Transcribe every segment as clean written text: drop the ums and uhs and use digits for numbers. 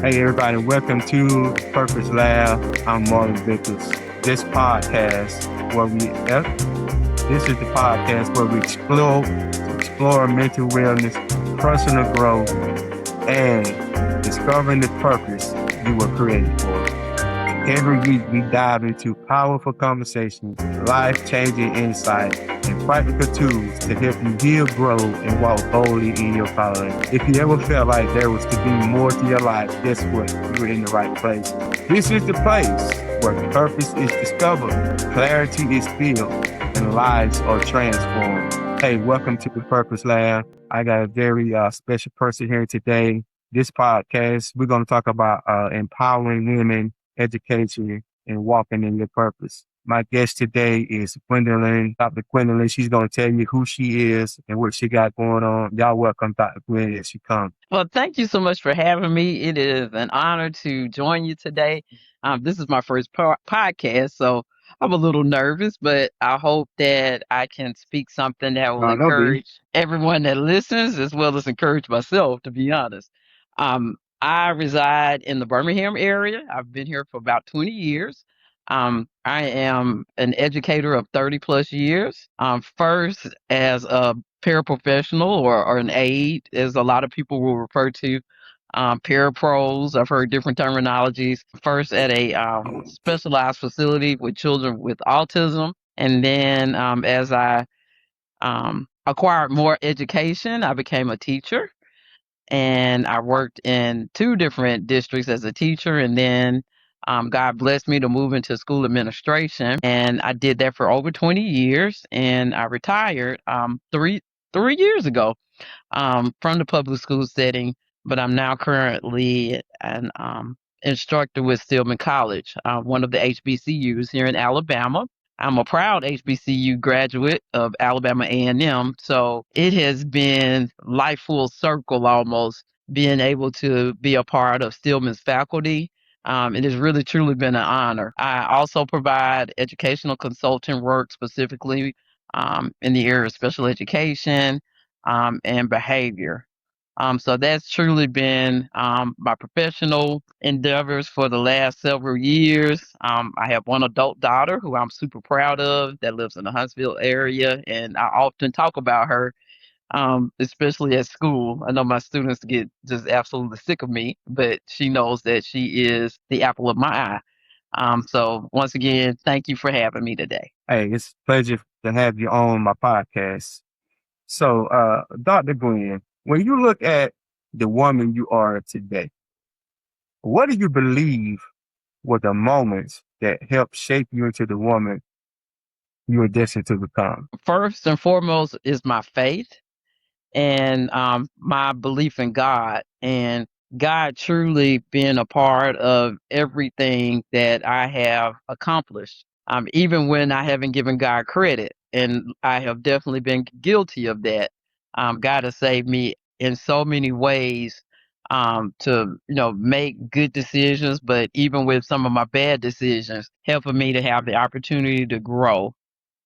Hey everybody, welcome to Purpose Lab. I'm Marlon Vickers. This podcast where we this is the podcast where we explore mental wellness, personal growth, and discovering the purpose you were created for. Every week we dive into powerful conversations, life-changing insight, and practical tools to help you heal, grow, and walk boldly in your calling. If you ever felt like there was to be more to your life, guess what? You're in the right place. This is the place where purpose is discovered, clarity is filled, and lives are transformed. Hey, welcome to the Purpose Lab. I got a very special person here today. This podcast, we're going to talk about empowering women, education, and walking in your purpose. My guest today is Gwendolyn, Dr. Gwendolyn. She's going to tell you who she is and what she got going on. Y'all welcome Dr. Gwen as she comes. Well, thank you so much for having me. It is an honor to join you today. This is my first podcast, so I'm a little nervous, but I hope that I can speak something that will Don't be. encourage everyone that listens, as well as encourage myself, to be honest. I reside in the Birmingham area. I've been here for about 20 years. I am an educator of 30 plus years. First, as a paraprofessional or an aide, as a lot of people will refer to parapros. I've heard different terminologies. First, at a specialized facility with children with autism. And then, as I acquired more education, I became a teacher. And I worked in two different districts as a teacher. And then God blessed me to move into school administration. And I did that for over 20 years. And I retired three years ago from the public school setting. But I'm now currently an instructor with Stillman College, one of the HBCUs here in Alabama. I'm a proud HBCU graduate of Alabama A&M, so it has been life full circle almost being able to be a part of Stillman's faculty. It has really truly been an honor. I also provide educational consulting work specifically in the area of special education and behavior. So that's truly been my professional endeavors for the last several years. I have one adult daughter who I'm super proud of that lives in the Huntsville area, and I often talk about her, especially at school. I know my students get just absolutely sick of me, but she knows that she is the apple of my eye. So once again, thank you for having me today. Hey, it's a pleasure to have you on my podcast. So, Dr. Gwen, when you look at the woman you are today, what do you believe were the moments that helped shape you into the woman you are destined to become? First and foremost is my faith and my belief in God, and God truly being a part of everything that I have accomplished, even when I haven't given God credit. And I have definitely been guilty of that. God has saved me in so many ways to make good decisions, but even with some of my bad decisions, helping me to have the opportunity to grow.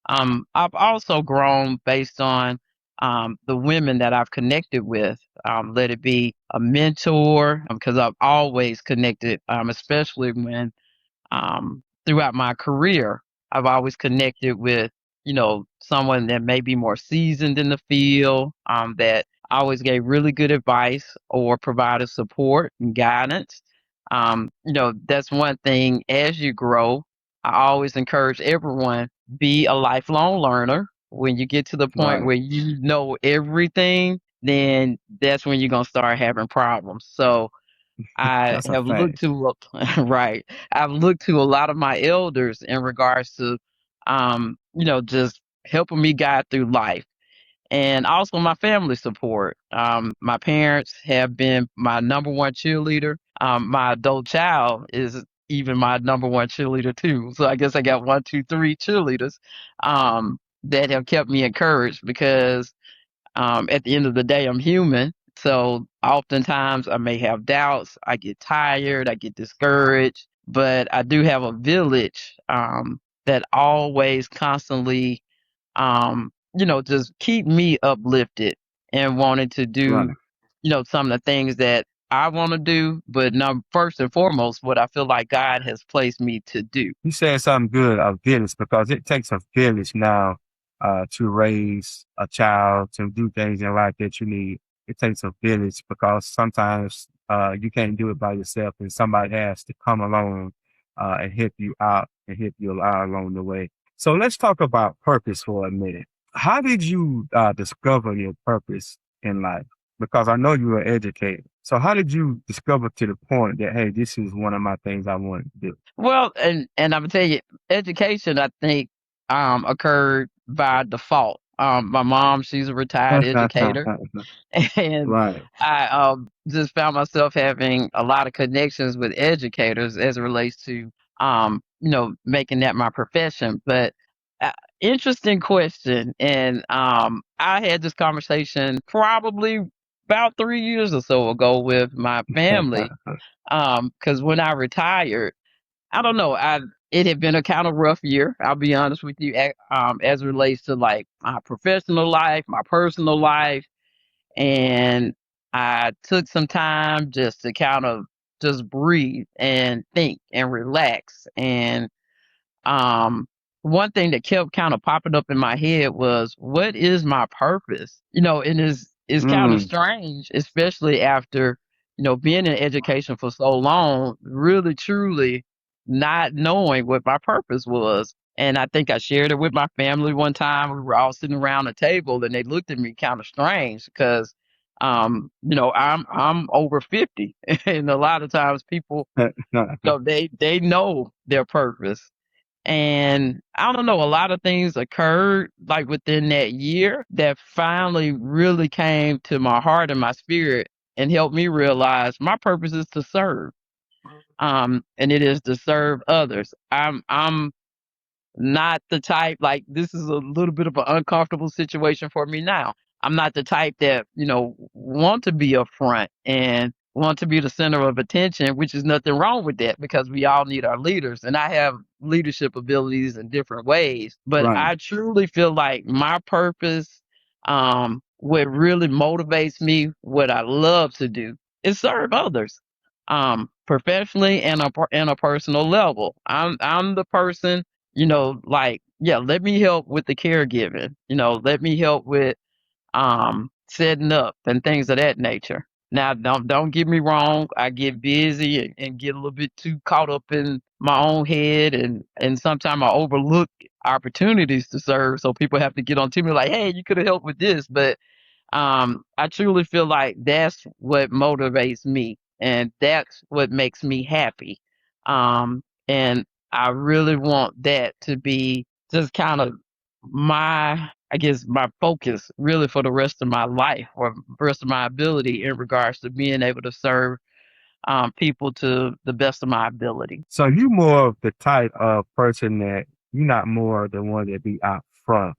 I've also grown based on the women that I've connected with. Let it be a mentor, because I've always connected, especially when throughout my career, I've always connected with, someone that may be more seasoned in the field, that always gave really good advice or provided support and guidance. That's one thing as you grow. I always encourage everyone be a lifelong learner. When you get to the point Right. where you know everything, then that's when you're gonna start having problems. So I That's a have fact. looked to right. I've looked to a lot of my elders in regards to just helping me guide through life. And also my family support. My parents have been my number one cheerleader. My adult child is even my number one cheerleader too. So I guess I got one, two, three cheerleaders that have kept me encouraged because at the end of the day, I'm human. So oftentimes I may have doubts. I get tired. I get discouraged. But I do have a village that always constantly, just keep me uplifted and wanting to Right. do, some of the things that I want to do, but no, first and foremost, what I feel like God has placed me to do. You said something good, a village, because it takes a village now to raise a child, to do things in life that you need. It takes a village because sometimes you can't do it by yourself, and somebody has to come along and help you out and help you along the way. So let's talk about purpose for a minute. How did you discover your purpose in life? Because I know you were educated. So how did you discover to the point that, hey, this is one of my things I want to do? Well, and I'm gonna tell you, education I think occurred by default. My mom, she's a retired educator, and Right. I just found myself having a lot of connections with educators as it relates to making that my profession. But uh, interesting question, and I had this conversation probably about 3 years or so ago with my family because when I retired, I don't know. It had been a kind of rough year. I'll be honest with you, as it relates to like my professional life, my personal life, and I took some time just to kind of just breathe and think and relax. And um, one thing that kept kind of popping up in my head was, what is my purpose? And it's kind of Mm, strange, especially after, being in education for so long, really truly not knowing what my purpose was. And I think I shared it with my family one time. We were all sitting around a table and they looked at me kind of strange because I'm over 50 and a lot of times people they know their purpose, and I don't know, a lot of things occurred like within that year that finally really came to my heart and my spirit and helped me realize my purpose is to serve. And it is to serve others. I'm not the type, like, this is a little bit of an uncomfortable situation for me now. I'm not the type that, want to be up front and want to be the center of attention, which is nothing wrong with that because we all need our leaders. And I have leadership abilities in different ways. But right. I truly feel like my purpose, what really motivates me, what I love to do is serve others. Professionally and and a personal level. I'm the person, like, yeah, let me help with the caregiving, let me help with setting up and things of that nature. Now don't get me wrong, I get busy and get a little bit too caught up in my own head, and sometimes I overlook opportunities to serve, so people have to get on to me like, hey, you could have helped with this. But I truly feel like that's what motivates me and that's what makes me happy. And I really want that to be just kind of I guess, my focus really for the rest of my life or rest of my ability in regards to being able to serve people to the best of my ability. So you more of the type of person that you're not more the one that be out front.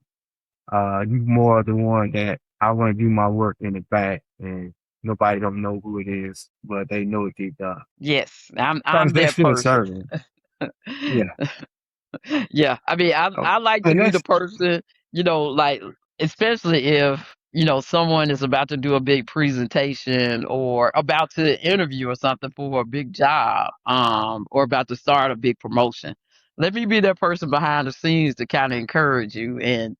You more the one that I want to do my work in the back and nobody don't know who it is, but they know it deep down. Yes, Because I'm they that still person. serving. Yeah. Yeah, I mean, Oh, I like to and be the that's person, like, especially if, someone is about to do a big presentation or about to interview or something for a big job, or about to start a big promotion. Let me be that person behind the scenes to kind of encourage you and,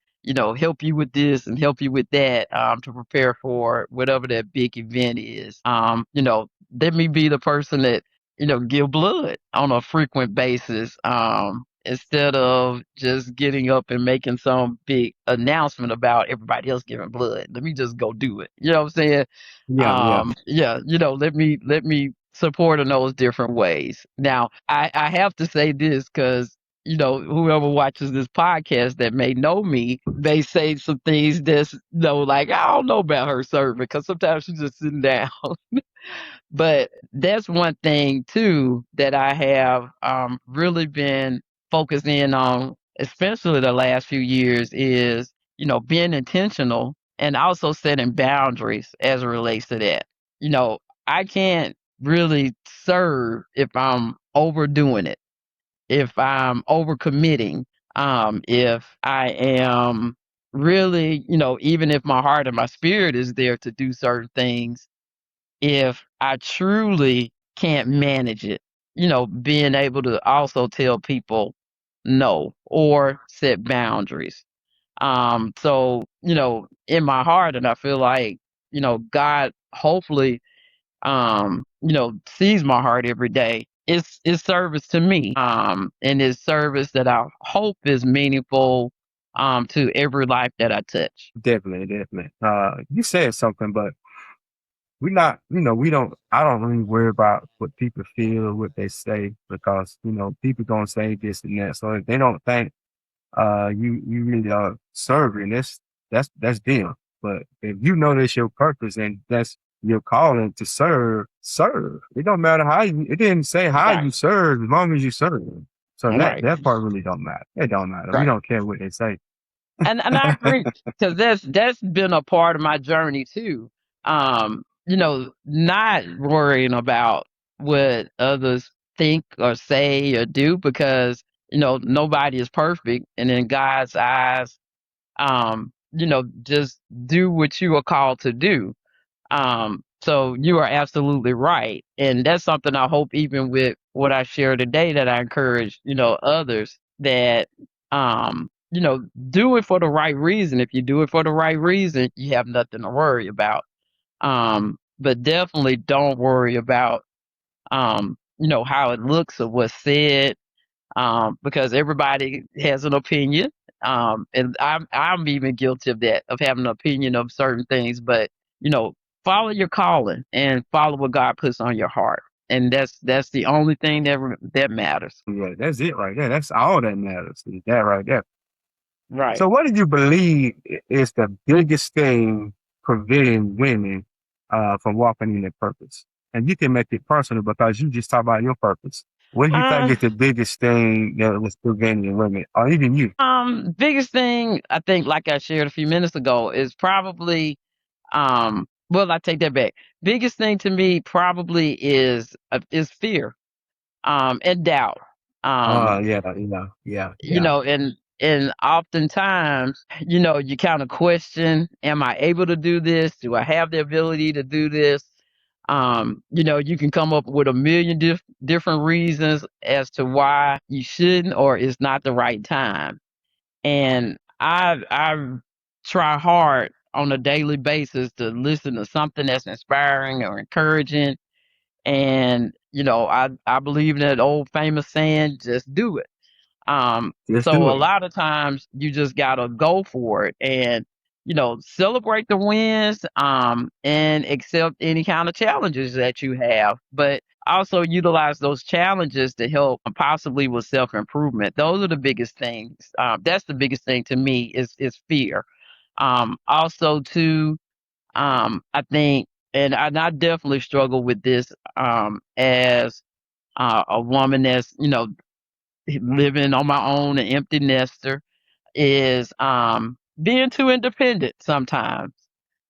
help you with this and help you with that, to prepare for whatever that big event is. Let me be the person that give blood on a frequent basis, instead of just getting up and making some big announcement about everybody else giving blood. Let me just go do it. You know what I'm saying? yeah, yeah. Yeah, let me support in those different ways. Now, I have to say this because whoever watches this podcast that may know me may say some things that's like, I don't know about her serving because sometimes she's just sitting down. But that's one thing too that I have really been focusing on, especially the last few years, is being intentional and also setting boundaries as it relates to that. You know, I can't really serve if I'm overdoing it, if I'm overcommitting, if I am really, even if my heart and my spirit is there to do certain things, if I truly can't manage it. Being able to also tell people no or set boundaries. So, in my heart, and I feel like, God hopefully, sees my heart every day. It's service to me. And it's service that I hope is meaningful to every life that I touch. Definitely, definitely. You said something, but we not, we don't. I don't really worry about what people feel or what they say because people gonna say this and that. So if they don't think you really are serving, that's them. But if you know that's your purpose and that's your calling to serve, serve. It don't matter how you. It didn't say how Right. you serve as long as you serve. So that Right. that part really don't matter. It don't matter. We Right. don't care what they say. And I agree, because that's been a part of my journey too. Not worrying about what others think or say or do, because nobody is perfect, and in God's eyes, just do what you are called to do. So you are absolutely right. And that's something I hope, even with what I share today, that I encourage, others that, do it for the right reason. If you do it for the right reason, you have nothing to worry about. But definitely don't worry about, how it looks or what's said, because everybody has an opinion. And I'm even guilty of that, of having an opinion of certain things. But follow your calling and follow what God puts on your heart, and that's the only thing that matters. Yeah, that's it right there. That's all that matters. Is that right there. Right. So, what do you believe is the biggest thing preventing women from walking in their purpose? And you can make it personal because you just talk about your purpose. What do you think Uh, is the biggest thing that was preventing women, or even you? Biggest thing I think, like I shared a few minutes ago, is probably, well, I take that back. Biggest thing to me probably is fear, and doubt. Um, Yeah, yeah, yeah, yeah. and oftentimes, you kind of question, am I able to do this? Do I have the ability to do this? You can come up with a million different reasons as to why you shouldn't, or it's not the right time. And I try hard on a daily basis to listen to something that's inspiring or encouraging. And I believe in that old famous saying, just do it. Let's So do a it. lot of times you just gotta go for it, and celebrate the wins, and accept any kind of challenges that you have, but also utilize those challenges to help, possibly with self improvement. Those are the biggest things. That's the biggest thing to me, is fear. Also, too, I think, and I definitely struggle with this, as a woman that's living on my own, an empty nester, is being too independent sometimes.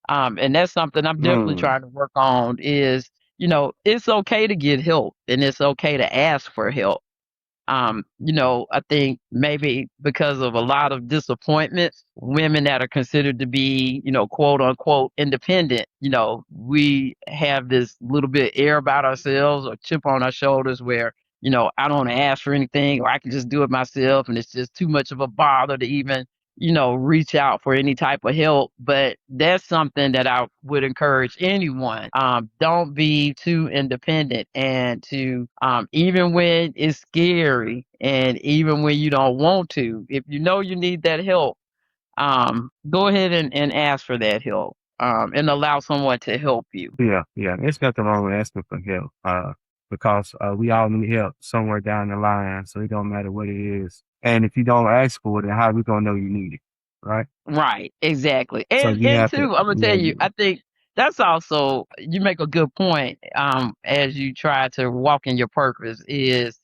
And that's something I'm definitely Mm, trying to work on, is it's okay to get help, and it's okay to ask for help. I think maybe because of a lot of disappointments, women that are considered to be, quote unquote independent, we have this little bit air about ourselves or chip on our shoulders where, I don't ask for anything, or I can just do it myself, and it's just too much of a bother to even, reach out for any type of help. But that's something that I would encourage anyone. Don't be too independent, and to, even when it's scary, and even when you don't want to, if you know you need that help, go ahead and ask for that help, and allow someone to help you. yeah, yeah. There's nothing wrong with asking for help because we all need help somewhere down the line. So it don't matter what it is. And if you don't ask for it, then how we gonna know you need it, right? Right, exactly. So And you and have to, two, I'm gonna yeah, tell you, I think that's also, you make a good point, as you try to walk in your purpose, is,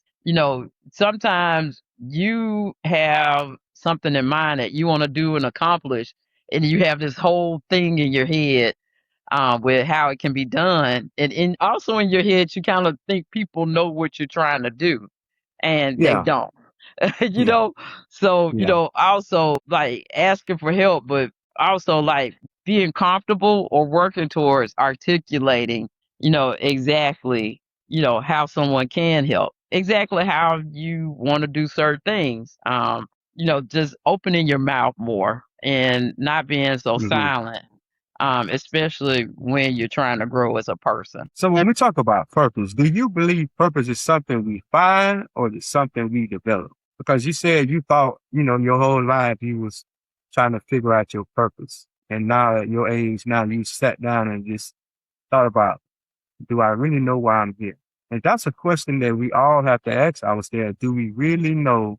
sometimes you have something in mind that you want to do and accomplish, and you have this whole thing in your head, with how it can be done. And also in your head, you kind of think people know what you're trying to do, and they yeah, don't. you yeah, know, so, yeah, also like asking for help, but also like being comfortable or working towards articulating, exactly, how someone can help, exactly how you want to do certain things. Just opening your mouth more and not being so Hmm. silent, especially when you're trying to grow as a person. So when we talk about purpose, do you believe purpose is something we find or is something we develop? Because you said you thought, your whole life you was trying to figure out your purpose. And now at your age, now you sat down and just thought about, do I really know why I'm here? And that's a question that we all have to ask ourselves. Do we really know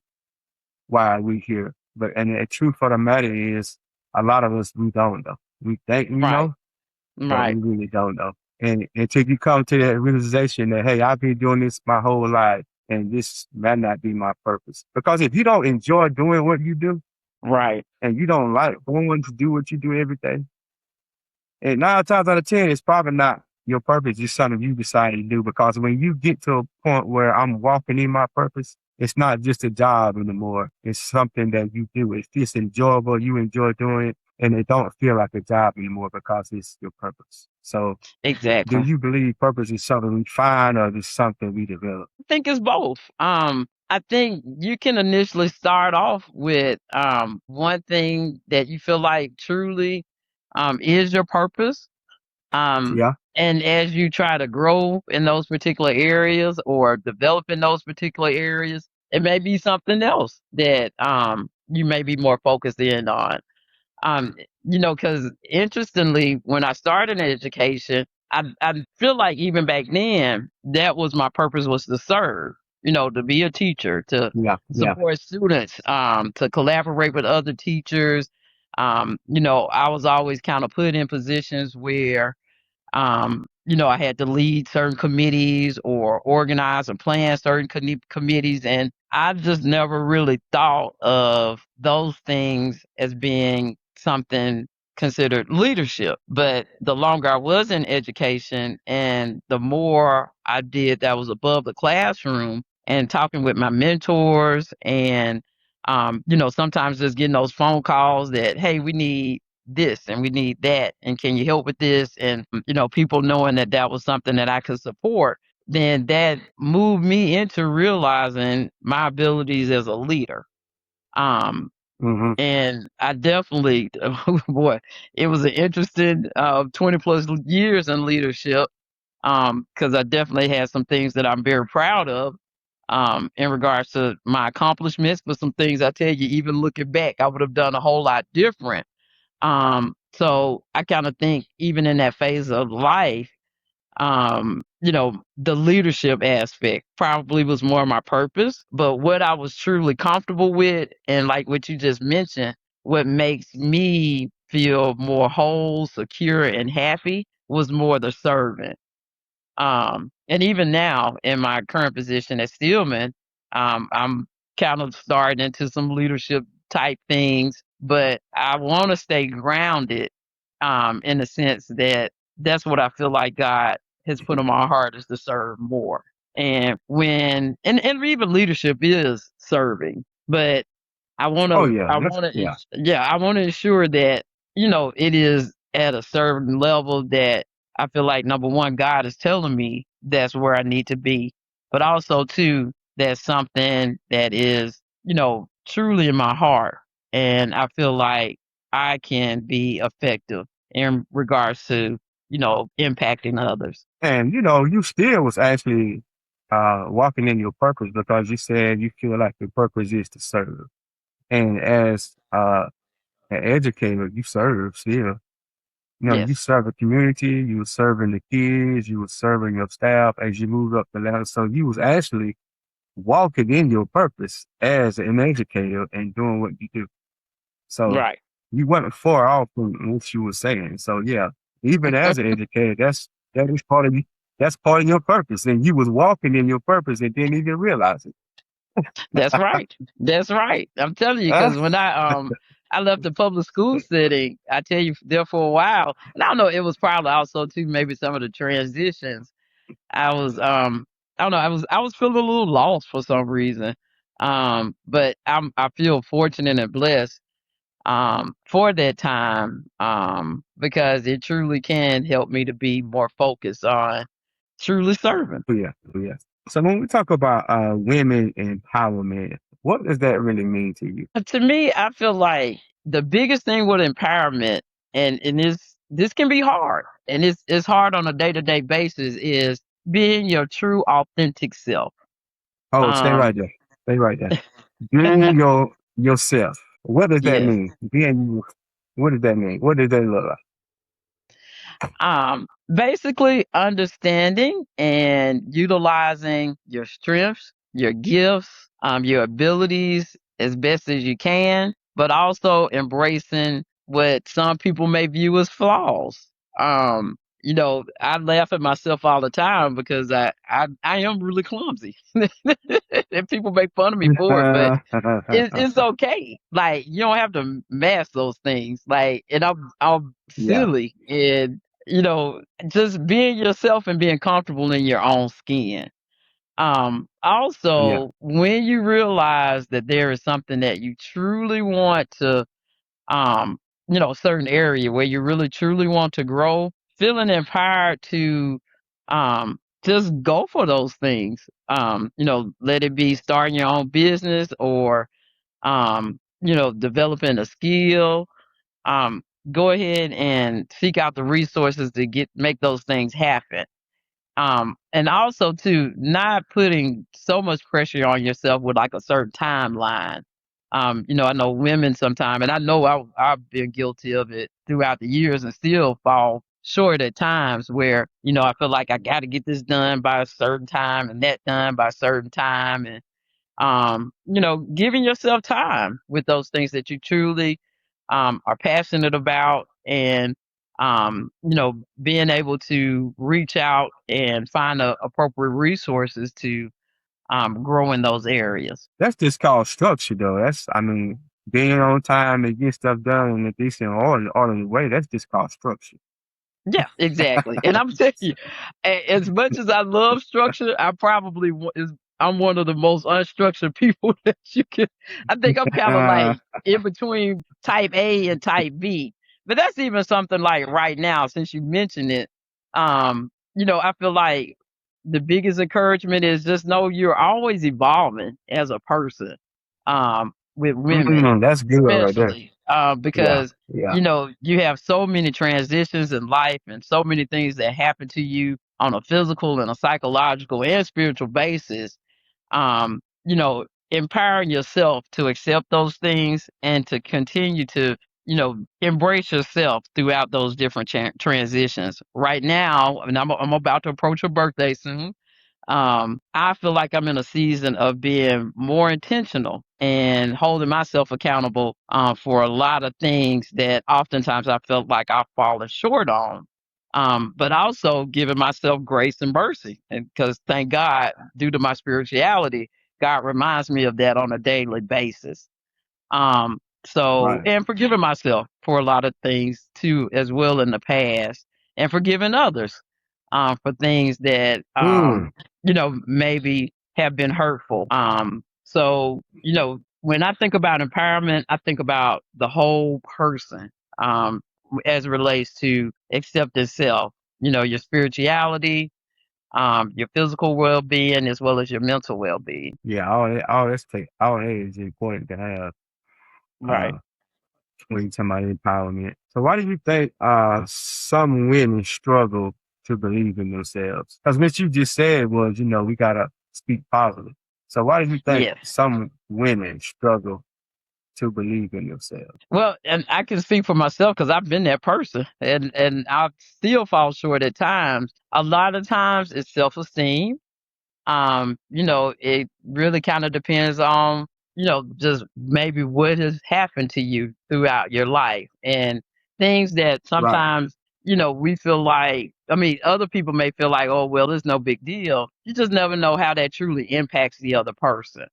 why we're here? And the truth of the matter is a lot of us, we don't know. We think we Right, know, but we right, really don't know. And until you come to that realization that, hey, I've been doing this my whole life and this might not be my purpose. Because if you don't enjoy doing what you do right. and you don't like going to do what you do every day, and 9 times out of 10, it's probably not your purpose. It's something you decided to do. Because when you get to a point where I'm walking in my purpose, it's not just a job anymore. It's something that you do. It's just enjoyable. You enjoy doing it, and it don't feel like a job anymore because it's your purpose. So do Exactly. you believe purpose is something we find or is something we develop? I think it's both. I think you can initially start off with one thing that you feel like truly is your purpose. Um, Yeah. and as you try to grow in those particular areas or develop in those particular areas, it may be something else that you may be more focused in on. Um, because interestingly, when I started in education, I feel like even back then, that was my purpose, was to serve, to be a teacher, to Yeah. Yeah. support students, to collaborate with other teachers. I was always kind of put in positions where I had to lead certain committees or organize and plan certain committees. And I just never really thought of those things as being something considered leadership. But the longer I was in education and the more I did that was above the classroom and talking with my mentors and sometimes just getting those phone calls that, hey, we need this and we need that and can you help with this, and people knowing that that was something that I could support, then that moved me into realizing my abilities as a leader. um Hmm. and I definitely boy, it was an interesting 20 plus years in leadership, because I definitely had some things that I'm very proud of in regards to my accomplishments, but some things I tell you, even looking back, I would have done a whole lot different. So I kind of think even in that phase of life, the leadership aspect probably was more my purpose, but what I was truly comfortable with and like what you just mentioned, what makes me feel more whole, secure, and happy was more the servant. And even now in my current position at Stillman, I'm kind of starting into some leadership type things, but I want to stay grounded, in the sense that that's what I feel like God has put on my heart, is to serve more. And and even leadership is serving, but Oh yeah. Yeah. I want to ensure that, it is at a certain level that I feel like number one, God is telling me that's where I need to be. But also too, that's something that is, truly in my heart. And I feel like I can be effective in regards to, impacting others. And you still was actually walking in your purpose because you said you feel like your purpose is to serve. And as an educator, you serve still. You Yes. serve the community, you were serving the kids, you were serving your staff as you moved up the ladder. So you was actually walking in your purpose as an educator and doing what you do. So Right. you weren't far off from what you were saying. So yeah, even as an educator, that is part of you. That's part of your purpose, and you was walking in your purpose and didn't even realize it. That's right. That's right. I'm telling you, Huh? because when I left the public school setting, I tell you, there for a while, and I don't know, it was probably also too maybe some of the transitions. I was I don't know, I was feeling a little lost for some reason. But I feel fortunate and blessed, for that time, because it truly can help me to be more focused on truly serving. Oh, yeah. Oh, yeah. So when we talk about women empowerment, what does that really mean to you? To me, I feel like the biggest thing with empowerment, and this can be hard, and it's hard on a day to day basis, is being your true authentic self. Oh, stay Um, right there. Stay right there. Being yourself. What does that yes. mean? What does that mean? What does that look like? Basically understanding and utilizing your strengths, your gifts, your abilities as best as you can, but also embracing what some people may view as flaws. I laugh at myself all the time because I am really clumsy. And people make fun of me for it, but it's okay. Like, you don't have to mask those things. Like, and I'm Yeah. silly, and you know, just being yourself and being comfortable in your own skin. Yeah. Also, when you realize that there is something that you truly want to, um, certain area where you really truly want to grow, feeling empowered to, just go for those things. Let it be starting your own business, or developing a skill. Um, Go ahead and seek out the resources to make those things happen. And also to not putting so much pressure on yourself with like a certain timeline. I know women sometimes, and I know I've been guilty of it throughout the years and still fall short at times where, I feel like I got to get this done by a certain time and that done by a certain time. And giving yourself time with those things that you truly are passionate about, and being able to reach out and find appropriate resources to grow in those areas. That's just called structure, though. I mean, being on time and get stuff done in a decent orderly way. That's just called structure. Yeah, exactly. And I'm telling you, as much as I love structure, I'm one of the most unstructured people that you can. I think I'm kind of like in between type A and type B. But that's even something like right now, since you mentioned it. I feel like the biggest encouragement is just know you're always evolving as a person. With women, That's good right there. especially Yeah. because Yeah. you have so many transitions in life and so many things that happen to you on a physical and a psychological and spiritual basis. Empowering yourself to accept those things and to continue to, embrace yourself throughout those different transitions. Right now, and I'm about to approach a birthday soon. I feel like I'm in a season of being more intentional and holding myself accountable for a lot of things that oftentimes I felt like I've fallen short on. But also giving myself grace and mercy. And because thank God, due to my spirituality, God reminds me of that on a daily basis. Right. And forgiving myself for a lot of things too, as well in the past, and forgiving others, for things that, Mm. maybe have been hurtful. When I think about empowerment, I think about the whole person, as it relates to accepting self, your spirituality, your physical well being, as well as your mental well being. Yeah. All that is important to have. Right. Uh, when you talk about empowerment. So why do you think some women struggle to believe in themselves? Because what you just said was, we gotta speak positive. So why do you think Yes. some women struggle to believe in themselves? Well, and I can speak for myself because I've been that person, and I still fall short at times. A lot of times it's self-esteem. It really kind of depends on, just maybe what has happened to you throughout your life, and things that Right. sometimes, we feel like, I mean, other people may feel like, oh, well, it's no big deal. You just never know how that truly impacts the other person.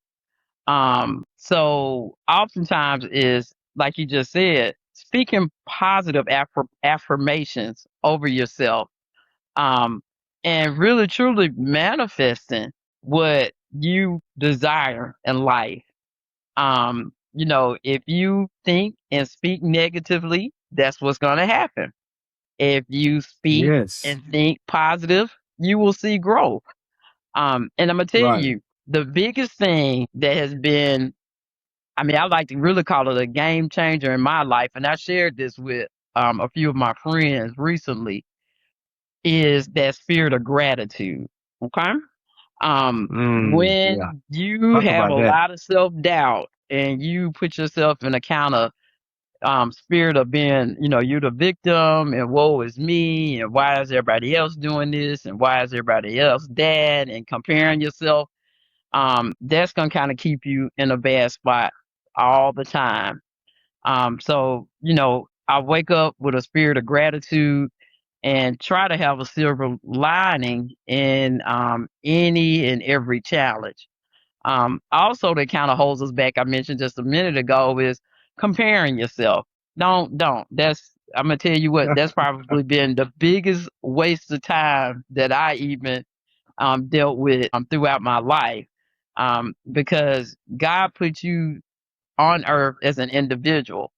So oftentimes is like you just said, speaking positive affirmations over yourself, um, and really truly manifesting what you desire in life. if you think and speak negatively, that's what's going to happen. If you speak Yes. and think positive, you will see growth. And I'm gonna tell Right. you, the biggest thing that has been, I mean, I like to really call it a game changer in my life, and I shared this with a few of my friends recently, is that spirit of gratitude. Okay. Yeah. When you Talk have a about that. lot of self doubt and you put yourself in a kind of spirit of being, you're the victim and woe is me and why is everybody else doing this and why is everybody else that and comparing yourself, that's gonna kind of keep you in a bad spot all the time. So I wake up with a spirit of gratitude and try to have a silver lining in any and every challenge. Also, that kind of holds us back. I mentioned just a minute ago is comparing yourself. Don't. I'm gonna tell you what. That's probably been the biggest waste of time that I even dealt with throughout my life. Because God put you on earth as an individual,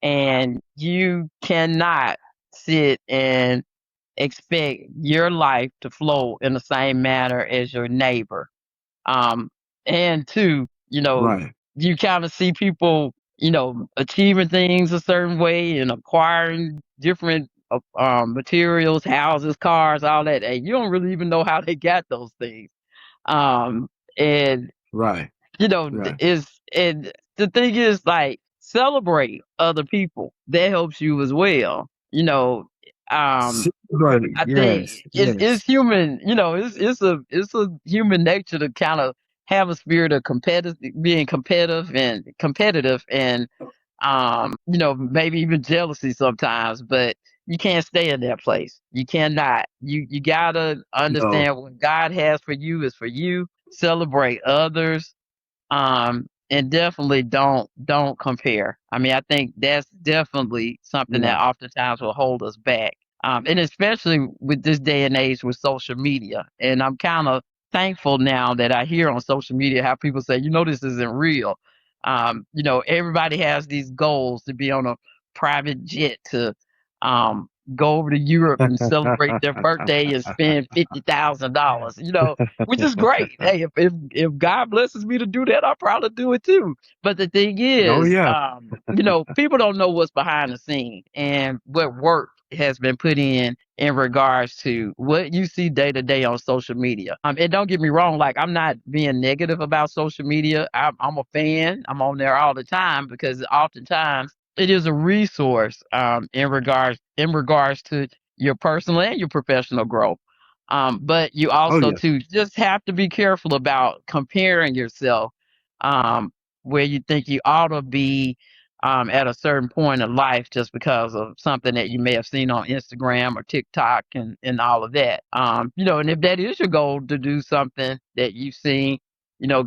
and you cannot sit and expect your life to flow in the same manner as your neighbor. Um, and two, Right. you kind of see people, achieving things a certain way and acquiring different materials, houses, cars, all that. And you don't really even know how they got those things. Um, and Right. Right. is and the thing is like celebrate other people. That helps you as well. Right. I think Yes. it's Yes. human, it's a human nature to kind of have a spirit of being competitive and maybe even jealousy sometimes, but you can't stay in that place. You cannot. You gotta No. understand what God has for you is for you. Celebrate others, and definitely don't compare. I mean, I think that's definitely something that Right. oftentimes will hold us back. And especially with this day and age with social media. And I'm kind of thankful now that I hear on social media how people say, this isn't real. Everybody has these goals to be on a private jet to go over to Europe and celebrate their birthday and spend $50,000. Which is great. Hey, if God blesses me to do that, I'll probably do it too. But the thing Oh is, yeah. people don't know what's behind the scene and what work has been put in regards to what you see day to day on social media. And don't get me wrong, like I'm not being negative about social media. I'm a fan. I'm on there all the time because oftentimes it is a resource in regards to your personal and your professional growth. But you Oh also yeah. too just have to be careful about comparing yourself, um, where you think you ought to be at a certain point in life just because of something that you may have seen on Instagram or TikTok and all of that. And if that is your goal to do something that you've seen,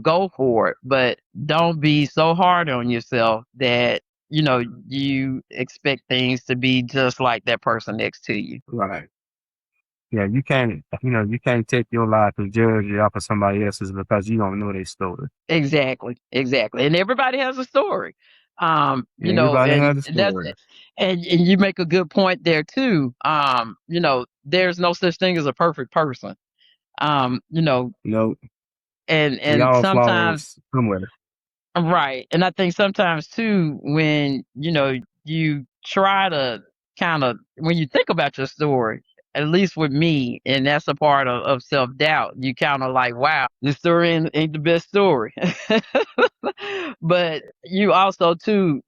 go for it. But don't be so hard on yourself that you expect things to be just like that person next to you. Right. Yeah. You can't take your life and judge it off of somebody else's because you don't know their story. Exactly, exactly. And everybody has a story. Everybody And has a that's story. and you make a good point there too. There's no such thing as a perfect person. Um, you know, You know, we and all sometimes. flaws somewhere. Right. And I think sometimes too, when, you try to kind of, when you think about your story, at least with me, and that's a part of self doubt, you kind of like, wow, this story ain't the best story. But you also too,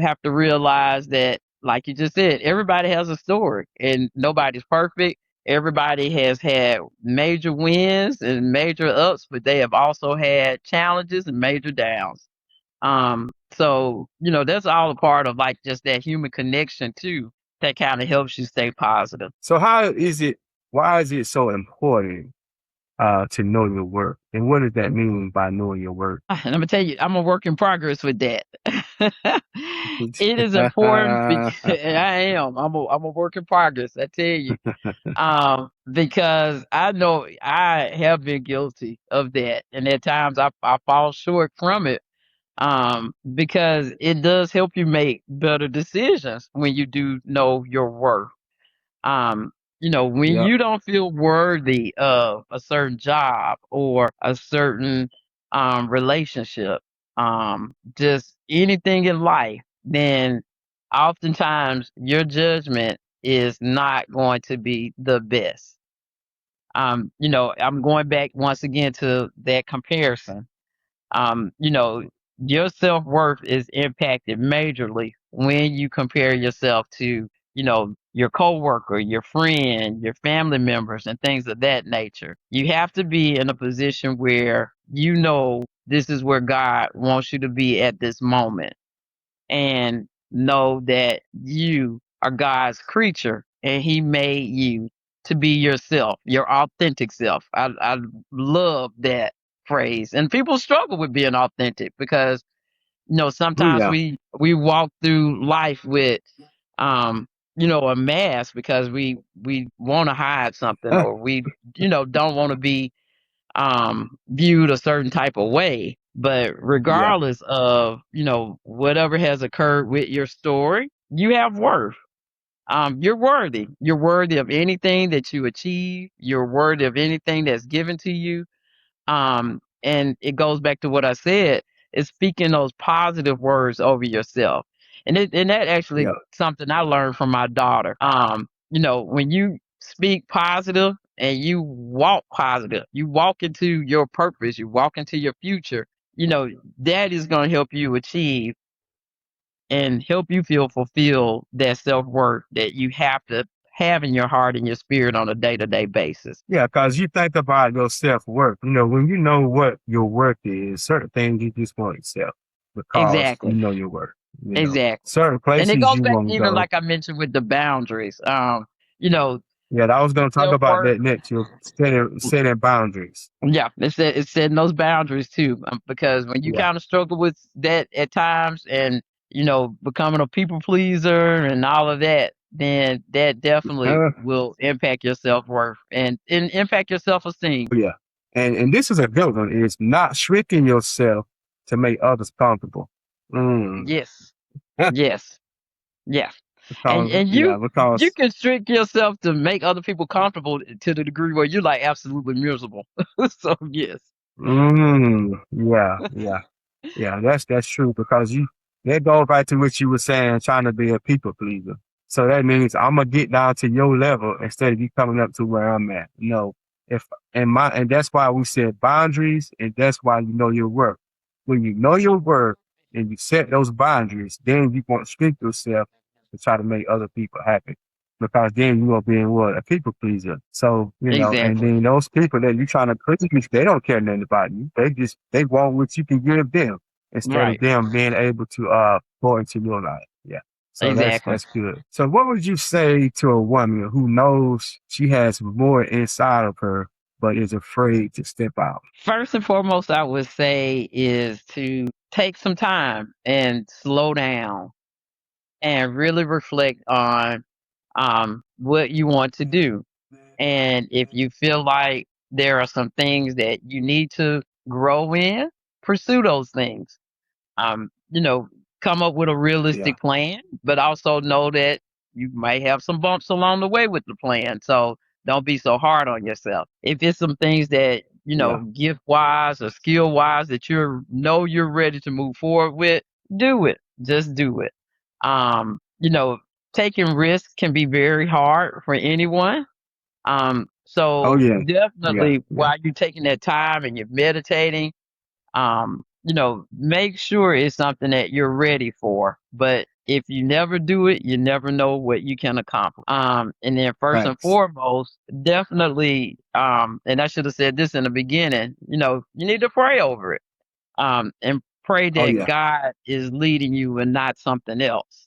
have to realize that, like you just said, everybody has a story and nobody's perfect. Everybody has had major wins and major ups, but they have also had challenges and major downs. So, that's all a part of like just that human connection too, that kind of helps you stay positive. So how is it? Why is it so important to know your worth? And what does that mean by knowing your worth? And I'm gonna tell you, I'm a work in progress with that. It is important because I am. I'm a work in progress. I tell you, because I know I have been guilty of that, and at times I fall short from it. because it does help you make better decisions when you do know your worth. Um, when Yep. you don't feel worthy of a certain job or a certain relationship, just anything in life, then oftentimes your judgment is not going to be the best. I'm going back once again to that comparison. um, you know, your self worth is impacted majorly when you compare yourself to, your coworker, your friend, your family members, and things of that nature. You have to be in a position where you know this is where God wants you to be at this moment, and know that you are God's creature and He made you to be yourself, your authentic self. I love that phrase. And people struggle with being authentic because, Oh sometimes yeah. we walk through life with a mask because we want to hide something, or we don't want to be viewed a certain type of way. But Yeah. regardless of, whatever has occurred with your story, you have worth. You're worthy. You're worthy of anything that you achieve. You're worthy of anything that's given to you. And it goes back to what I said, is speaking those positive words over yourself. And that actually Yeah. something I learned from my daughter. When you speak positive and you walk positive, you walk into your purpose, you walk into your future, that is going to help you achieve and help you feel fulfilled, that self-worth that you have to have in your heart and your spirit on a day-to-day basis. Yeah, because you think about your self worth. When you know what your worth is, certain things you just won't accept because you Exactly. know your worth. Exactly. Certain And it places goes you back won't even go. like I mentioned with the boundaries. You know, Yeah, I was gonna talk about self-worth. that next. You're setting boundaries. Yeah, it's setting those boundaries too, because when you Yeah. kind of struggle with that at times, and becoming a people pleaser and all of that, then that definitely Uh, will impact your self-worth and impact your self-esteem. yeah. And this is a good one, is not shrinking yourself to make others comfortable. Mm. Yes. Yes. Yes. And Because and yeah, you because can strict yourself to make other people comfortable to the degree where you're like absolutely miserable. So yes. yeah, yeah. Yeah, that's true because that goes back to what you were saying, trying to be a people pleaser. So that means I'm gonna get down to your level instead of you coming up to where I'm at. If and that's why we said boundaries, and that's why you know your worth. When you know your worth and you set those boundaries, then you won't restrict yourself to try to make other people happy. Because then you are being what? A people pleaser. So, and Exactly. then those people that you trying to please, they don't care nothing about you. They want what you can give them instead of Right. them being able to pour into your life. Yeah. So that's Exactly. that's good. So what would you say to a woman who knows she has more inside of her but is afraid to step out? First and foremost, I would say is to take some time and slow down and really reflect on what you want to do. And if you feel like there are some things that you need to grow in, pursue those things. um, you know, Come up with a Yeah. realistic plan, but also know that you might have some bumps along the way with the plan. So don't be so hard on yourself. If it's some things that, Yeah. gift wise or skill wise that you're ready to move forward with, do it. Just do it. Um, you know, Taking risks can be very hard for anyone. Oh So yeah. Yeah. definitely Yeah. while you're taking that time and you're meditating, make sure it's something that you're ready for. But if you never do it, you never know what you can accomplish. And then first and Thanks. foremost, definitely, and I should have said this in the beginning, you need to pray over it. And pray Oh that yeah. God is leading you and not something else.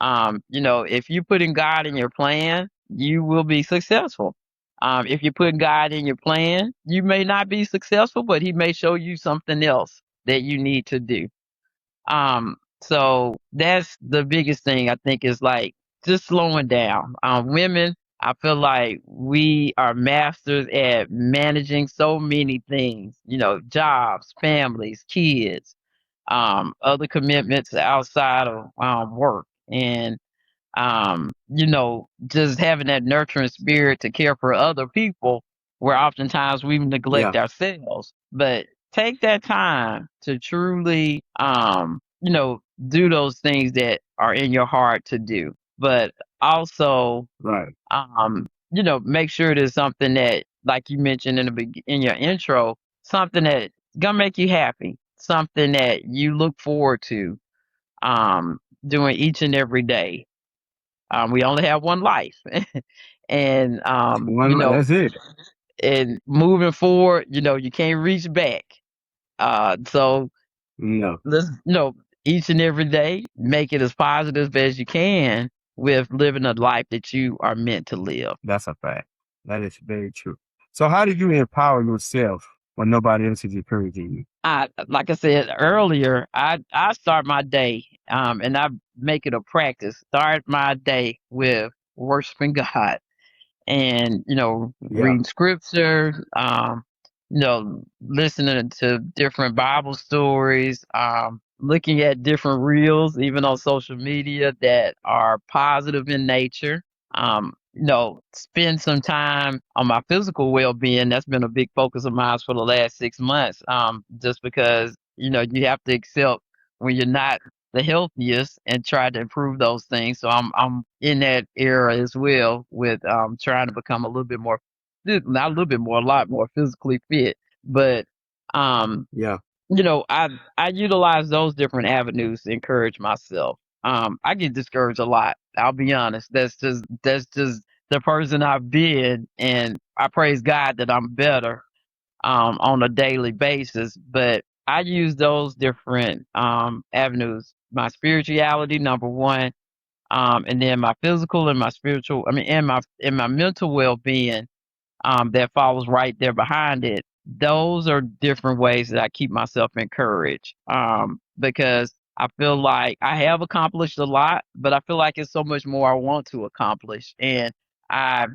If you put in God in your plan, you will be successful. If you put God in your plan, you may not be successful, but He may show you something else that you need to do. So that's the biggest thing I think is like just slowing down. Women, I feel like we are masters at managing so many things, jobs, families, kids. other commitments outside of work, and just having that nurturing spirit to care for other people, where oftentimes we neglect Yeah. ourselves. But take that time to truly, do those things that are in your heart to do. But also, Right. make sure it is something that, like you mentioned in your intro, something that gonna make you happy, something that you look forward to doing each and every day. We only have one life, and That's it. and moving forward, you can't reach back. So No, let's, each and every day, make it as positive as you can with living a life that you are meant to live. that's a fact. That is very true. So how do you empower yourself when nobody else is encouraging you? Like I said earlier, I start my day, and I make it a practice. Start my day with worshiping God, and Yeah. reading scripture, listening to different Bible stories, looking at different reels even on social media that are positive in nature. Spend some time on my physical well-being. That's been a big focus of mine for the last 6 months, just because you have to accept when you're not the healthiest and try to improve those things. So I'm in that era as well with trying to become a little bit more, not a little bit more, a lot more physically fit. But um Yeah. I utilize those different avenues to encourage myself. I get discouraged a lot. I'll be honest. That's just the person I've been, and I praise God that I'm better on a daily basis. But I use those different avenues. My spirituality, number one, and then my physical and my spiritual. I mean, and my mental well being that follows right there behind it. Those are different ways that I keep myself encouraged, because I feel like I have accomplished a lot, but I feel like it's so much more I want to accomplish. And I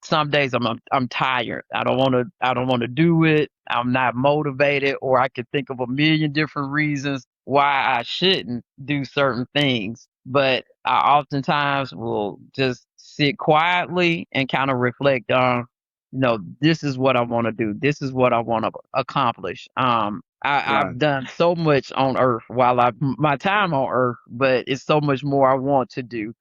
some days I'm tired. I don't want to do it. I'm not motivated, or I could think of a million different reasons why I shouldn't do certain things. But I oftentimes will just sit quietly and kind of reflect on, this is what I want to do. This is what I want to accomplish. I've Right. done so much on earth while my time on earth, but it's so much more I want to do.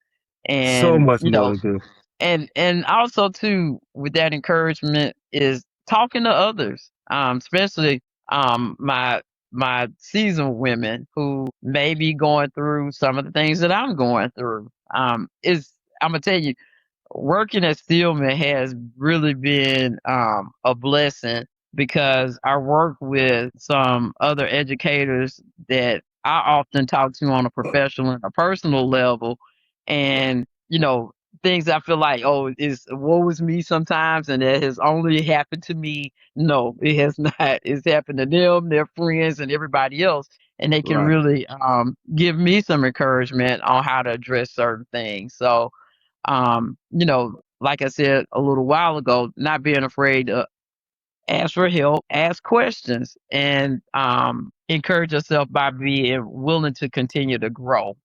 So And, much more to do. and also too, with that encouragement is talking to others, especially my seasoned women who may be going through some of the things that I'm going through. Is I'm gonna tell you, working at Stillman has really been a blessing, because I work with some other educators that I often talk to on a professional and a personal level, and things I feel like, oh, is woe is me sometimes, and it has only happened to me. No, it has not. It's happened to them, their friends, and everybody else, and they can Right. really give me some encouragement on how to address certain things. So like I said a little while ago, not being afraid to ask for help, ask questions, and encourage yourself by being willing to continue to grow,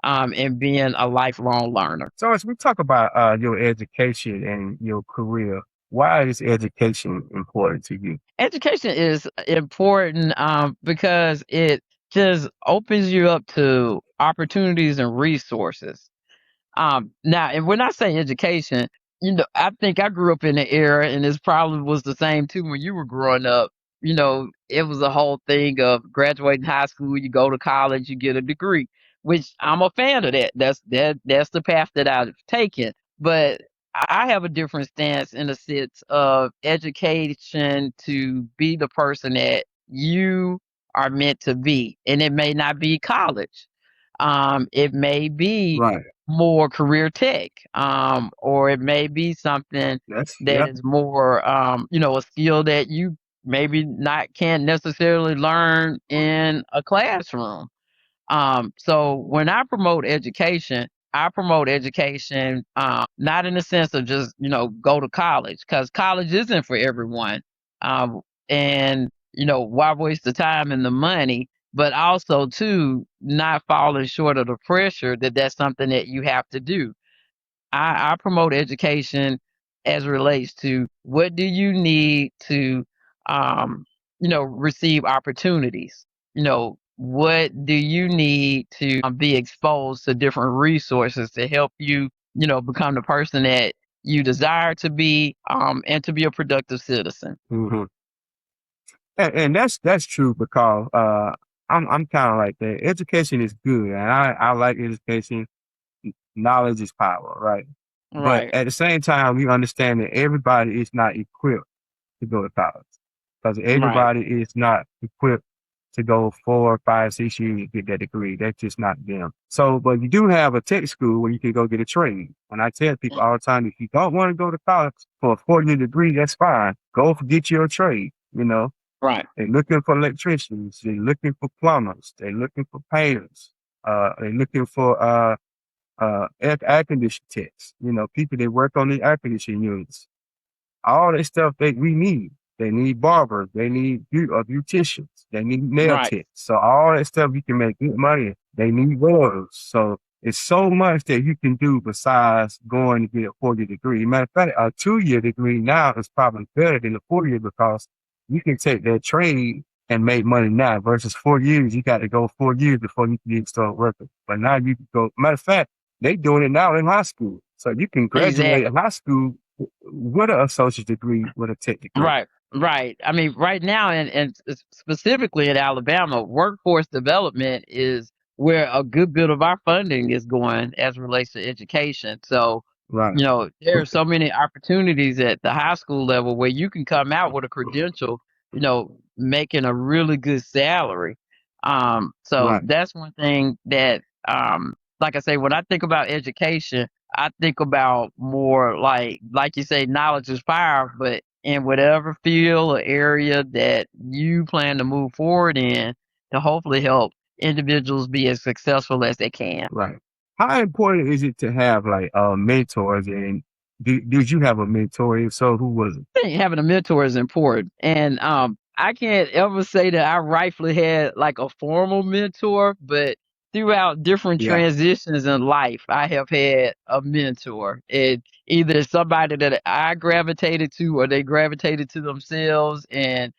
and being a lifelong learner. So as we talk about your education and your career, why is education important to you? Education is important, because it just opens you up to opportunities and resources. Now, and when I say education, I think I grew up in an era, and this probably was the same too when you were growing up. It was a whole thing of graduating high school, you go to college, you get a degree, which I'm a fan of that. That's the path that I've taken. But I have a different stance in the sense of education to be the person that you are meant to be. And it may not be college. It may be Right. more career tech, or it may be something that Yep. is more, a skill that you maybe not can't necessarily learn in a classroom. So when I promote education, not in the sense of just, go to college, because college isn't for everyone. And, why waste the time and the money but also too not falling short of the pressure that that's something that you have to do. I promote education as it relates to what do you need to, um, receive opportunities. What do you need to be exposed to different resources to help you, become the person that you desire to be, and to be a productive citizen. hmm and that's true because I'm kind of like that. Education is good, and I like education. Knowledge is power, right? But Right, at the same time, we understand that everybody is not equipped to go to college because right, everybody is not equipped to go 4, 5, 6 years to get that degree. That's just not them. So, but you do have a tech school where you can go get a trade. And I tell people all the time, if you don't want to go to college for a 4 year degree, that's fine. Go get your trade. right, They're looking for electricians. They're looking for plumbers. They're looking for painters. They're looking for air conditioning techs. People that work on the air conditioning units. All that stuff that we need. They need barbers. They need beauticians. They need nail right. techs. So all that stuff you can make good money. They need welders. So it's so much that you can do besides going to get a 4 year degree. Matter of fact, a 2 year degree now is probably better than a 4 year because you can take that trade and make money now versus 4 years. You got to go 4 years before you can even start working. But now you can go. Matter of fact, they doing it now in high school. So you can graduate Exactly. in high school with an associate degree, with a tech degree. Right, right. I mean, right now, and specifically in Alabama, workforce development is where a good bit of our funding is going as it relates to education. So, Right. there are so many opportunities at the high school level where you can come out with a credential, making a really good salary. So Right. that's one thing that, like I say, when I think about education, I think about more like you say, knowledge is power, but in whatever field or area that you plan to move forward in to hopefully help individuals be as successful as they can. Right. How important is it to have like mentors, and did you have a mentor? If so, who was it? I think having a mentor is important. And I can't ever say that I rightfully had like a formal mentor, but throughout different Yeah. transitions in life, I have had a mentor. It either somebody that I gravitated to or they gravitated to themselves, and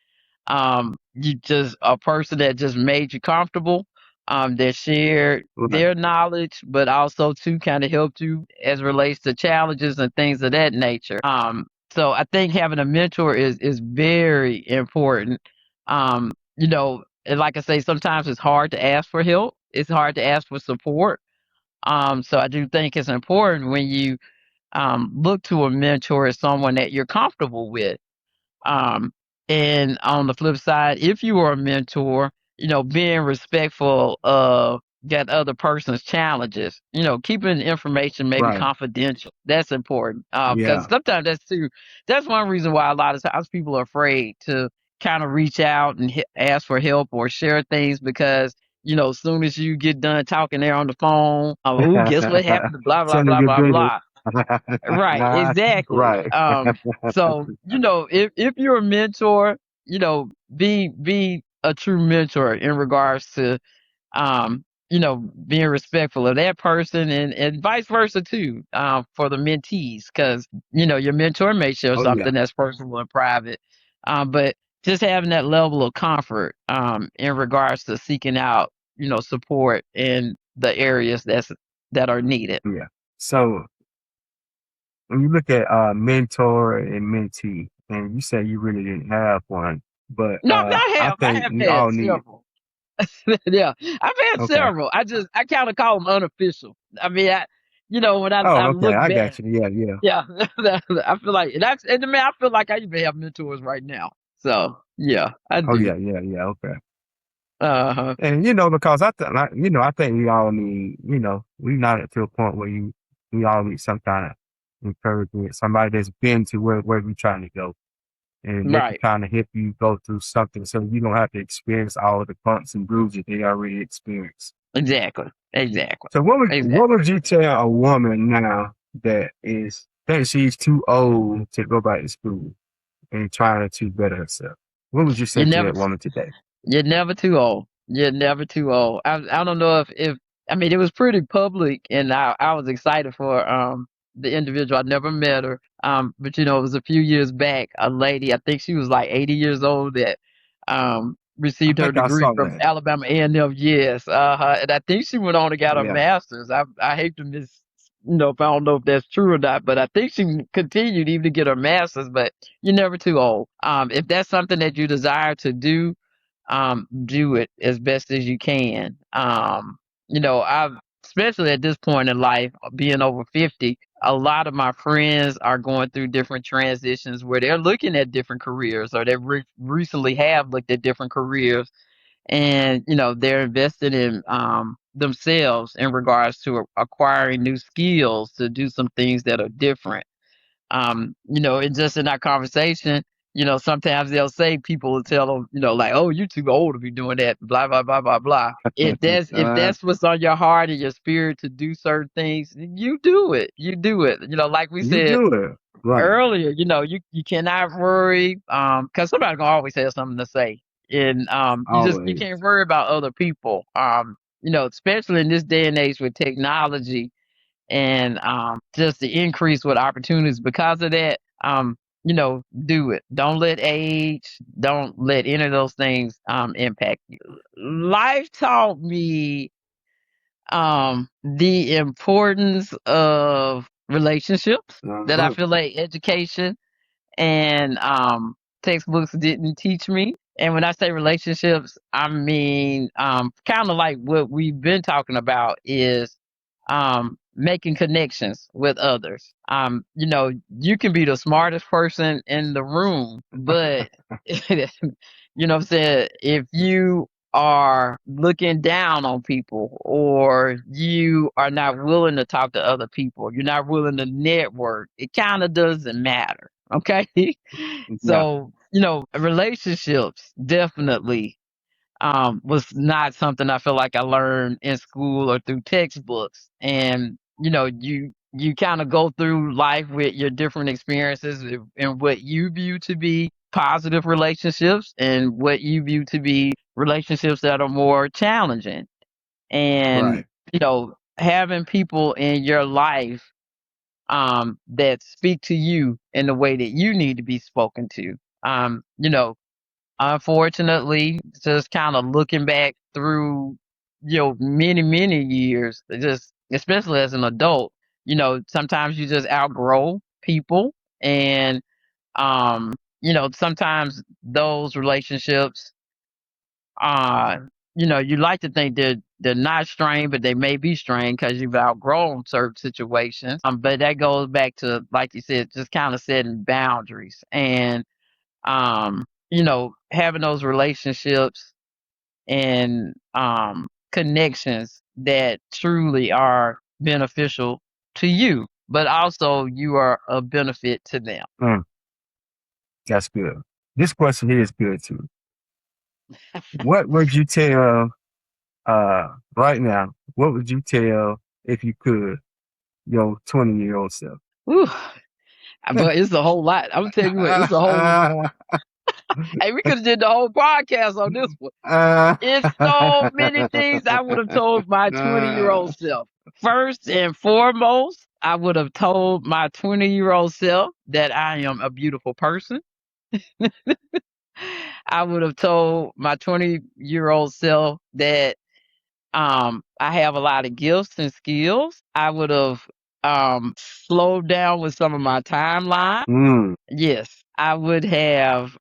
you just a person that just made you comfortable, that shared Right. their knowledge, but also to kind of helped you as relates to challenges and things of that nature. So I think having a mentor is very important. And like I say, sometimes it's hard to ask for help. It's hard to ask for support. So I do think it's important when you look to a mentor as someone that you're comfortable with. um, and on the flip side, if you are a mentor, being respectful of that other person's challenges, keeping information maybe Right. confidential. That's important. Because Yeah. sometimes that's one reason why a lot of times people are afraid to kind of reach out and ask for help or share things because, as soon as you get done talking there on the phone, oh, guess what happened to blah, blah, Send them blah, your blah, business. blah. Right, exactly. Right. So if you're a mentor, be a true mentor in regards to being respectful of that person and vice versa too, for the mentees, because your mentor may share Oh yeah. something that's personal and private, but just having that level of comfort in regards to seeking out support in the areas that are needed. Yeah. So when you look at mentor and mentee, and you say you really didn't have one, but No, I I have. I think have we had all need. several. Yeah, I've had Okay. several. I kind of call them unofficial. I mean, when Oh, I okay. look I back, got you. Yeah. Yeah. yeah, I feel like that's, and I mean, I feel like I even have mentors right now. So yeah, I Oh do. yeah. Yeah. Yeah. Okay. Uh-huh. And because I think we all need, we not to a point where we all need some kind of encouragement, somebody that's been to where we're trying to go, and they can Right. kind of help you go through something, so you don't have to experience all of the bumps and bruises they already experienced. Exactly. Exactly. So what Exactly. would you tell a woman now that think she's too old to go back to school and trying to better herself? What would you say You're to never that woman today? you're never too old. You're never too old. I don't know if I mean it was pretty public, and I was excited for the individual. I never met her, but you know it was a few years back. A lady, I think she was like 80 years old, that I received her think I degree saw from that. Alabama A&M. Yes, and I think she went on and got a Yeah. master's. I hate to miss. You know, if I don't know if that's true or not, but I think she continued even to get her master's. But you're never too old. If that's something that you desire to do it as best as you can. You know, I've especially at this point in life, being over 50, a lot of my friends are going through different transitions where they're looking at different careers, or they recently have looked at different careers, and you know they're invested in themselves in regards to acquiring new skills to do some things that are different. You know, and just in our conversation, you know, sometimes they'll say, people will tell them, you know, like, "Oh, you're too old to be doing that," blah blah blah blah blah. If Uh, that's what's on your heart and your spirit to do certain things, you do it. You do it. You know, like we you said do it. Right. earlier, you know, you cannot worry, because somebody gonna always have something to say, and you Always. can't worry about other people. You know, especially in this day and age with technology, and just the increase with opportunities because of that. You know, do it. Don't let age, don't let any of those things impact you. Life taught me the importance of relationships that I Uh-huh. feel like education and textbooks didn't teach me. And when I say relationships, I mean kind of like what we've been talking about is making connections with others. You know, you can be the smartest person in the room, but you know what I'm saying, if you are looking down on people, or you are not willing to talk to other people, you're not willing to network, it kind of doesn't matter. Okay. Yeah. So, you know, relationships definitely was not something I feel like I learned in school or through textbooks. And you know, you kind of go through life with your different experiences and what you view to be positive relationships and what you view to be relationships that are more challenging. And Right. you know, having people in your life that speak to you in the way that you need to be spoken to. You know, unfortunately, just kind of looking back through, you know, many years, just especially as an adult, you know, sometimes you just outgrow people, and you know, sometimes those relationships, uh, you know, you like to think they're not strained, but they may be strained because you've outgrown certain situations. But that goes back to, like you said, just kind of setting boundaries, and you know, having those relationships and connections that truly are beneficial to you, but also you are a benefit to them. Mm, that's good. This question here is good too. What would you tell right now? What would you tell if you could your 20-year-old self? Whew. But it's a whole lot. I'm gonna tell you what, it's a whole. Hey, we could have did the whole podcast on this one. It's so many things I would have told my 20-year-old self. First and foremost, I would have told my 20-year-old self that I am a beautiful person. I would have told my 20-year-old self that I have a lot of gifts and skills. I would have slowed down with some of my timeline. Mm, Yes, I would have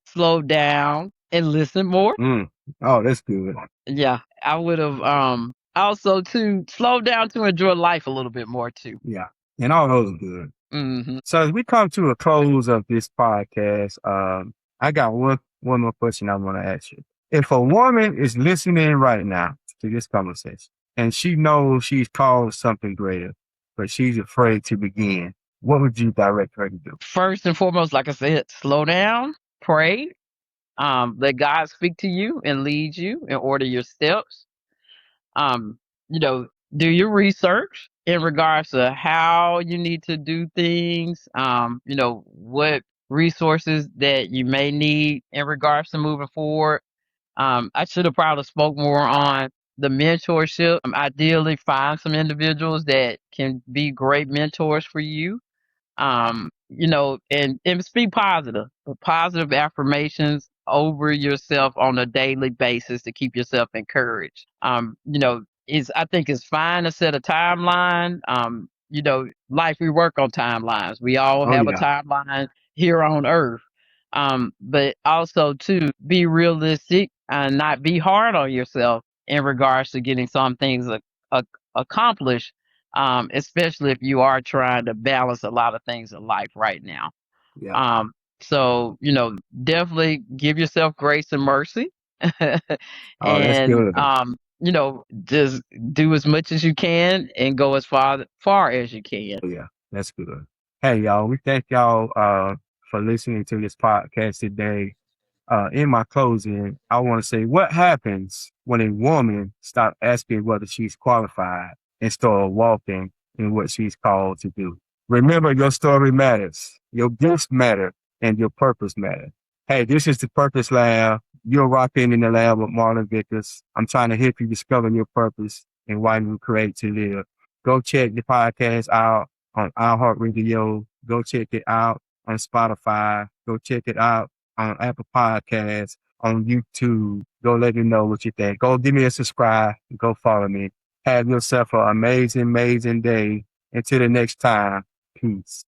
slowed down and listened more. mm. Oh, that's good. Yeah, I would have also to slow down to enjoy life a little bit more too. Yeah. And all those are good. Hmm. So as we come to a close of this podcast, I got one more question I want to ask you. If a woman is listening right now to this conversation and she knows she's called something greater, but she's afraid to begin, what would you direct her to do? First and foremost, like I said, slow down, pray, let God speak to you and lead you and order your steps. Um, you know, do your research in regards to how you need to do things. You know, what resources that you may need in regards to moving forward. I should have probably spoke more on the mentorship. Ideally, find some individuals that can be great mentors for you. And speak positive, positive affirmations over yourself on a daily basis to keep yourself encouraged. Is I think it's fine to set a timeline. Life, we work on timelines. We all Oh have a yeah, timeline here on earth. But also to be realistic and not be hard on yourself in regards to getting some things accomplished, especially if you are trying to balance a lot of things in life right now. yeah. Um, so definitely give yourself grace and mercy, Oh, that's and good. just do as much as you can and go as far as you can. Oh, yeah, that's good. Hey, y'all, we thank y'all for listening to this podcast today. In my closing, I want to say what happens when a woman stops asking whether she's qualified and start walking in what she's called to do. Remember, your story matters, your gifts matter, and your purpose matters. Hey, this is the Purpose Lab. You're rocking in the lab with Marlon Vickers. I'm trying to help you discover your purpose and why you create to live. Go check the podcast out on iHeartRadio. Go check it out on Spotify. Go check it out on Apple Podcasts, on YouTube. Go let me know what you think. Go give me a subscribe. Go follow me. Have yourself an amazing, amazing day. Until the next time, peace.